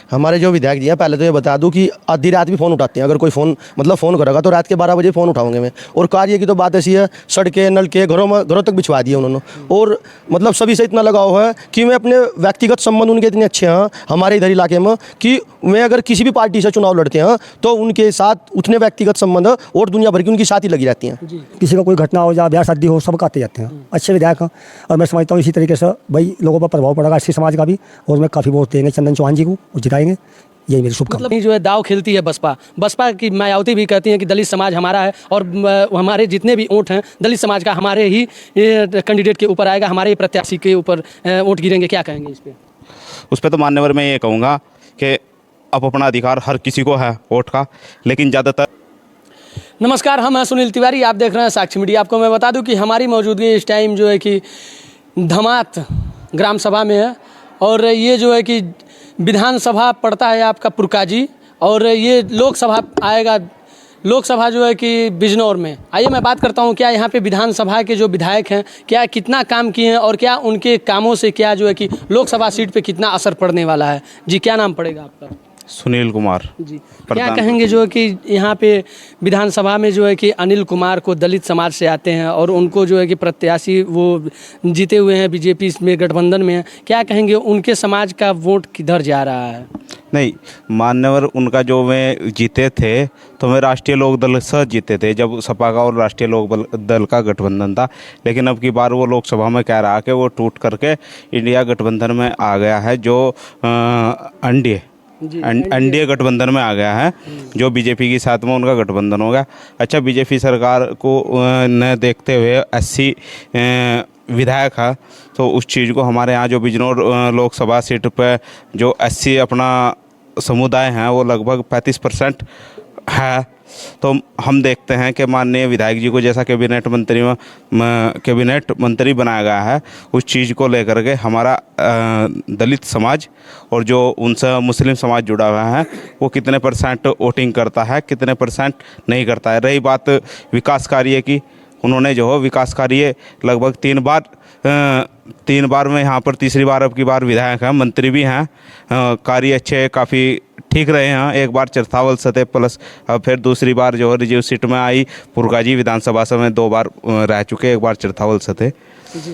हमारे जो विधायक जी हैं, पहले तो ये बता दूं कि आधी रात भी फ़ोन उठाते हैं। अगर कोई फ़ोन करेगा तो रात के 12 बजे फ़ोन उठाऊंगे मैं। और कार्य की तो बात ऐसी है, सड़कें नलके घरों तक बिछवा दिए उन्होंने। और मतलब सभी से इतना लगाव है कि मैं अपने व्यक्तिगत संबंध उनके इतने अच्छे हैं हमारे इधर इलाके में कि मैं अगर किसी भी पार्टी से चुनाव लड़ते हैं तो उनके साथ उतने व्यक्तिगत संबंध और दुनिया भर की उनकी साथ ही लगी रहती हैं। किसी का कोई घटना हो या ब्याह शादी हो, सब आते जाते हैं, अच्छे विधायक हैं। और मैं समझता हूँ इसी तरीके से भाई लोगों पर प्रभाव पड़ेगा एससी समाज का भी, और मैं काफ़ी वोट देंगे चंदन चौहान जी को और जिताएंगे, यही मेरी शुभकामना। मतलब जो है दाव खेलती है बसपा की मायावती भी कहती हैं कि दलित समाज हमारा है और हमारे जितने भी वोट हैं दलित समाज का हमारे ही कैंडिडेट के ऊपर आएगा, हमारे ही प्रत्याशी के ऊपर वोट गिरेंगे। क्या कहेंगे इस पर? उस पर तो मान्यवर मैं ये कहूँगा कि अब अपना अधिकार हर किसी को है वोट का, लेकिन ज़्यादातर। नमस्कार, हम हैं सुनील तिवारी, आप देख रहे हैं साक्षी मीडिया। आपको मैं बता दूं कि हमारी मौजूदगी इस टाइम जो है कि धमात ग्राम सभा में है और ये जो है कि विधानसभा पड़ता है आपका पुरकाजी और ये लोकसभा आएगा, लोकसभा जो है कि बिजनौर में। आइए मैं बात करता हूँ क्या यहाँ पे विधानसभा के जो विधायक हैं क्या कितना काम किए हैं और क्या उनके कामों से क्या जो है कि लोकसभा सीट पे कितना असर पड़ने वाला है। जी, क्या नाम पड़ेगा आपका? सुनील कुमार जी, क्या कहेंगे जो है कि यहाँ पे विधानसभा में जो है कि अनिल कुमार को दलित समाज से आते हैं और उनको जो है कि प्रत्याशी वो जीते हुए हैं, बीजेपी में गठबंधन में है, क्या कहेंगे उनके समाज का वोट किधर जा रहा है? नहीं, मान्यवर उनका जो मैं जीते थे तो मैं राष्ट्रीय लोक दल से जीते थे जब सपा का और राष्ट्रीय लोक दल का गठबंधन था। लेकिन अब की बार वो लोकसभा में कह रहा कि वो टूट करके इंडिया गठबंधन में आ गया है, जो एनडीए गठबंधन में आ गया है, जो बीजेपी के साथ में उनका गठबंधन होगा। अच्छा, बीजेपी सरकार को न देखते हुए 80 विधायक है, तो उस चीज़ को हमारे यहाँ जो बिजनौर लोकसभा सीट पर जो 80 अपना समुदाय हैं वो लगभग 35% है। तो हम देखते हैं कि माननीय विधायक जी को जैसा कैबिनेट मंत्री बनाया गया है, उस चीज़ को लेकर के हमारा दलित समाज और जो उनसे मुस्लिम समाज जुड़ा हुआ है वो कितने परसेंट वोटिंग करता है, कितने परसेंट नहीं करता है। रही बात विकास कार्य की, उन्होंने जो है विकास कार्य लगभग 3 बार में यहाँ पर तीसरी बार अब की बार विधायक हैं, मंत्री भी हैं, कार्य अच्छे काफ़ी ठीक रहे हैं। एक बार चरथावल सतह प्लस अब फिर दूसरी बार जो है रिजर्व सीट में आई पुरकाजी विधानसभा से में 2 बार रह चुके, एक बार चरथावल सतह।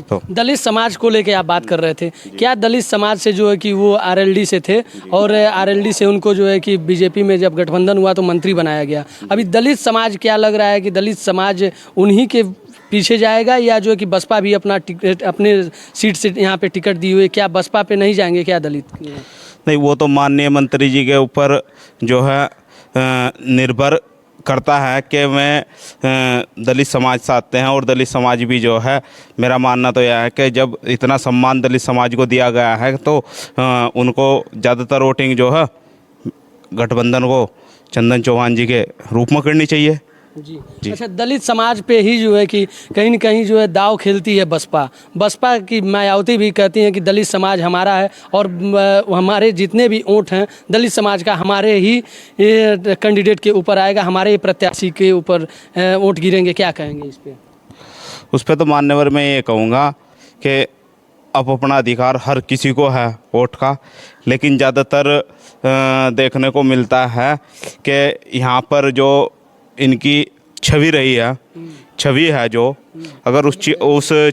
तो दलित समाज को लेके आप बात कर रहे थे, क्या दलित समाज से जो है कि वो आरएलडी से थे और आरएलडी से उनको जो है कि बीजेपी में जब गठबंधन हुआ तो मंत्री बनाया गया। अभी दलित समाज क्या लग रहा है कि दलित समाज उन्हीं के पीछे जाएगा या जो है कि बसपा भी अपने सीट से यहाँ पे टिकट दी हुई, क्या बसपा पे नहीं जाएंगे क्या दलित? नहीं, वो तो माननीय मंत्री जी के ऊपर जो है निर्भर करता है कि मैं दलित समाज से आते हैं और दलित समाज भी जो है, मेरा मानना तो यह है कि जब इतना सम्मान दलित समाज को दिया गया है तो उनको ज़्यादातर वोटिंग जो है गठबंधन को चंदन चौहान जी के रूप में करनी चाहिए। जी। अच्छा, दलित समाज पे ही जो है कि कहीं न कहीं जो है दाव खेलती है बसपा की मायावती भी कहती हैं कि दलित समाज हमारा है और हमारे जितने भी वोट हैं दलित समाज का हमारे ही कैंडिडेट के ऊपर आएगा, हमारे ही प्रत्याशी के ऊपर वोट गिरेंगे। क्या कहेंगे इस पर? उस पर तो मान्यवर मैं ये कहूँगा कि अब अपना अधिकार हर किसी को है वोट का, लेकिन ज़्यादातर देखने को मिलता है कि यहाँ पर जो इनकी छवि रही है, छवि है जो, अगर उस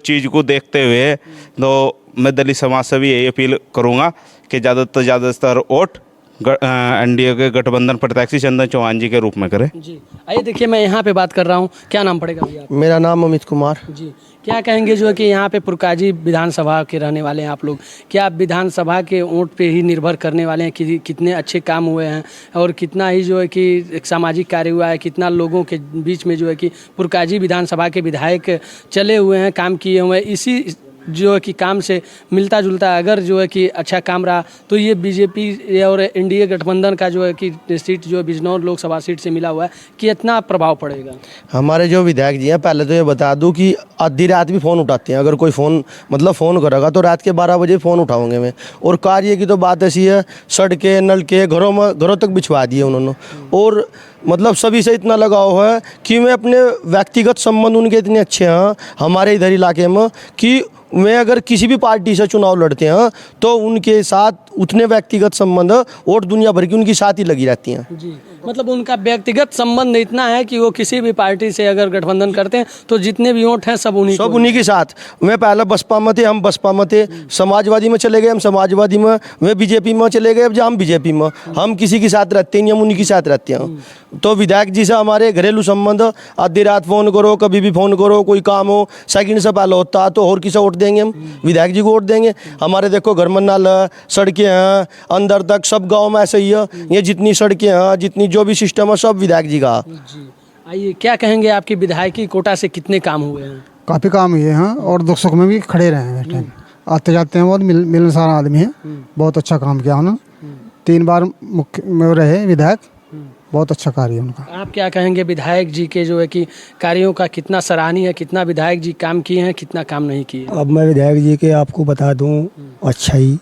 चीज़ को देखते हुए तो मैं दलित समाज से भी यही अपील करूँगा कि ज़्यादातर वोट एनडीए के गठबंधन प्रत्याशी चंदन चौहान जी के रूप में करें। जी, आइए देखिए मैं यहाँ पे बात कर रहा हूँ, क्या नाम पड़ेगा भैया? मेरा नाम अमित कुमार। जी, क्या कहेंगे जो है कि यहाँ पे पुरकाजी विधानसभा के रहने वाले हैं आप लोग, क्या आप विधानसभा के वोट पे ही निर्भर करने वाले हैं कि कितने अच्छे काम हुए हैं और कितना ही जो है कि एक सामाजिक कार्य हुआ है, कितना लोगों के बीच में जो है कि पुरकाजी विधानसभा के विधायक चले हुए हैं, काम किए हुए हैं, इसी जो है कि काम से मिलता जुलता अगर जो है कि अच्छा काम रहा तो ये बीजेपी और एनडीए गठबंधन का जो है कि सीट जो बिजनौर लोकसभा सीट से मिला हुआ है कितना प्रभाव पड़ेगा? हमारे जो विधायक जी हैं, पहले तो ये बता दूं कि आधी रात भी फ़ोन उठाते हैं। अगर कोई फ़ोन करेगा तो रात के 12 बजे फ़ोन उठाऊंगे मैं। और कार्य की तो बात ऐसी है, सड़कें नलके घरों तक बिछवा दिए उन्होंने। और मतलब सभी से इतना लगाव है कि मैं अपने व्यक्तिगत संबंध उनके इतने अच्छे हैं हमारे इधर इलाके में कि में अगर किसी भी पार्टी से चुनाव लड़ते हैं तो उनके साथ उतने व्यक्तिगत संबंध वोट दुनिया भर की उनकी साथ ही लगी रहती हैं। जी, मतलब उनका व्यक्तिगत संबंध इतना है कि वो किसी भी पार्टी से अगर गठबंधन करते हैं तो जितने भी वोट हैं सब उन्हीं के साथ। वे पहले बसपा में थे, हम बसपा में थे, समाजवादी में चले गए, हम समाजवादी में, वे बीजेपी में चले गए, अब हम बीजेपी में। हम किसी के साथ रहते नहीं, हम उन्हीं के साथ रहते हैं। तो विधायक जी से हमारे घरेलू संबंध, आधी रात फ़ोन करो, कभी भी फ़ोन करो, कोई काम हो, सेकंड से पहले होता तो और किसे वोट देंगे हम? विधायक जी को वोट देंगे। हमारे देखो घर में नाल सड़कें हैं, अंदर तक सब गाँव में ऐसे ही है। ये जितनी सड़कें हैं, जितनी जो भी सिस्टम है, सब विधायक जी का। जी, आइए क्या कहेंगे, आपकी विधायकी कोटा से कितने काम हुए हैं? काफ़ी काम हुए हैं और दुख सुख में भी खड़े रहे हैं। टाइम आते जाते हैं, बहुत मिलनसार आदमी है, बहुत अच्छा काम किया उन्होंने। 3 बार मुख्य में रहे विधायक, बहुत अच्छा कार्य है उनका। आप क्या कहेंगे विधायक जी के जो है कि कार्यों का कितना सराहनीय है, कितना विधायक जी काम किए हैं, कितना काम नहीं किए? अब मैं विधायक जी के आपको बता दूं, अच्छा ही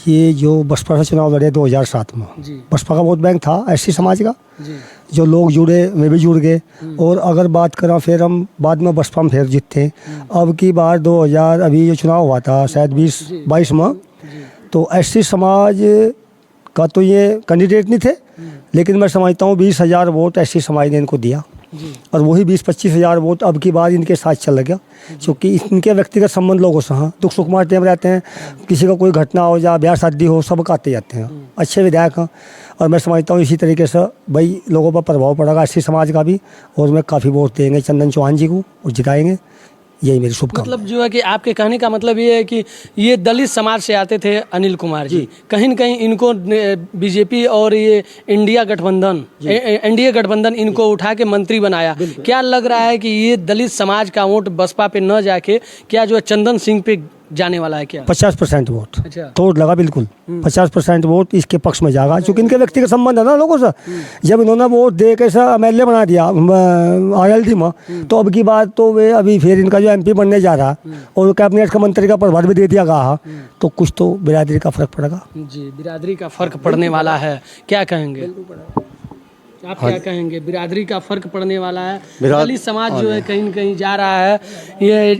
ये जो बसपा से चुनाव लड़े 2007 में, जी बसपा का वोट बैंक था एससी समाज का, जी जो लोग जुड़े वे भी जुड़ गए। और अगर बात करें फिर हम बाद में बसपा में फिर जीतते। अब की बार 2000 अभी जो चुनाव हुआ था शायद 2022 में, तो एससी समाज का तो ये कैंडिडेट नहीं थे, लेकिन मैं समझता हूँ 20,000 वोट एससी समाज ने इनको दिया और वही 20-25 हज़ार वोट अब की बार इनके साथ चल गया, क्योंकि इनके व्यक्तिगत संबंध लोगों से हाँ दुख सुख में टाइम रहते हैं। किसी का कोई घटना हो या ब्याह शादी हो, सब आते जाते हैं, अच्छे विधायक हैं। और मैं समझता हूँ इसी तरीके से भाई लोगों पर प्रभाव पड़ेगा एससी समाज का भी, और मैं काफ़ी वोट देंगे चंदन चौहान जी को और जिताएंगे, यही मेरी शुभकामना। मतलब जो है कि आपके कहने का मतलब ये है कि ये दलित समाज से आते थे अनिल कुमार जी, कहीं न कहीं इनको बीजेपी और ये इंडिया गठबंधन एनडीए गठबंधन इनको उठा के मंत्री बनाया। क्या लग रहा है कि ये दलित समाज का वोट बसपा पे न जाके क्या जो है चंदन सिंह पे जाने वाला है? क्या 50% वोट अच्छा तोड़ लगा, बिल्कुल 50% वोट इसके पक्ष में जाएगा, क्योंकि इनके व्यक्तिगत संबंध है ना लोगों से। जब इन्होंने वोट दे के MLA बना दिया RLD में, तो अब की बात तो वे अभी फिर इनका जो MP बनने जा रहा और कैबिनेट का मंत्री का प्रभार भी दे दिया गया, तो कुछ तो बिरादरी का फर्क पड़ेगा। जी, बिरादरी का फर्क पड़ने वाला है, क्या कहेंगे आप? क्या कहेंगे, बिरादरी का फर्क पड़ने वाला है? दलित समाज जो है कहीं न कहीं जा रहा है ये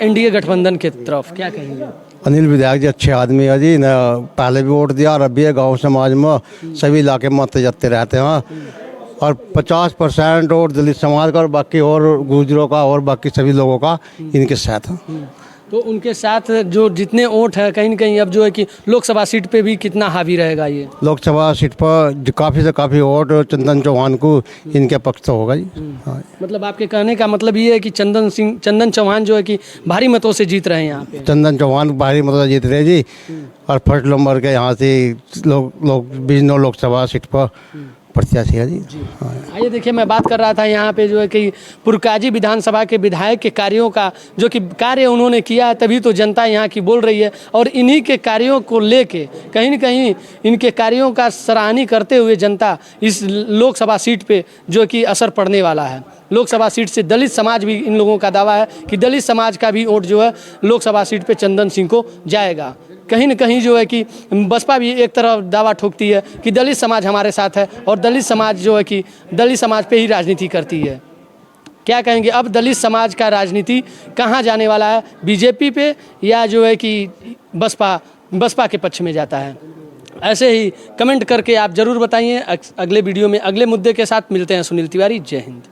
एनडीए गठबंधन के तरफ, क्या कहेंगे? अनिल विधायक जी अच्छे आदमी है जी, न पहले भी वोट दिया और अभी गांव समाज में सभी इलाके में आते जाते रहते हैं। और 50% वोट दलित समाज का और बाकी और गुजरों का और बाकी सभी लोगों का इनके साथ है। तो उनके साथ जो जितने वोट है कहीं न कहीं अब जो है कि लोकसभा सीट पे भी कितना हावी रहेगा? ये लोकसभा सीट पर काफ़ी से काफ़ी वोट चंदन चौहान को इनके पक्ष से होगा जी। हाँ। मतलब आपके कहने का मतलब ये है कि चंदन चौहान जो है कि भारी मतों से जीत रहे हैं यहाँ पे? चंदन चौहान भारी मतलब जीत रहे जी, और फर्स्ट नंबर के यहाँ से लोग 29 लोकसभा सीट पर प्रत्याशी है जी। आइए देखिए, मैं बात कर रहा था यहाँ पे जो है कि पुरकाजी विधानसभा के विधायक के कार्यों का, जो कि कार्य उन्होंने किया है, तभी तो जनता यहाँ की बोल रही है। और इन्हीं के कार्यों को लेके कहीं न कहीं इनके कार्यों का सराहनीय करते हुए जनता इस लोकसभा सीट पे जो कि असर पड़ने वाला है। लोकसभा सीट से दलित समाज भी, इन लोगों का दावा है कि दलित समाज का भी वोट जो है लोकसभा सीट पे चंदन सिंह को जाएगा। कहीं न कहीं जो है कि बसपा भी एक तरफ दावा ठोकती है कि दलित समाज हमारे साथ है और दलित समाज जो है कि दलित समाज पे ही राजनीति करती है। क्या कहेंगे अब दलित समाज का राजनीति कहाँ जाने वाला है, बीजेपी पे या जो है कि बसपा के पक्ष में जाता है? ऐसे ही कमेंट करके आप ज़रूर बताइए। अगले वीडियो में अगले मुद्दे के साथ मिलते हैं। सुनील तिवारी, जय हिंद।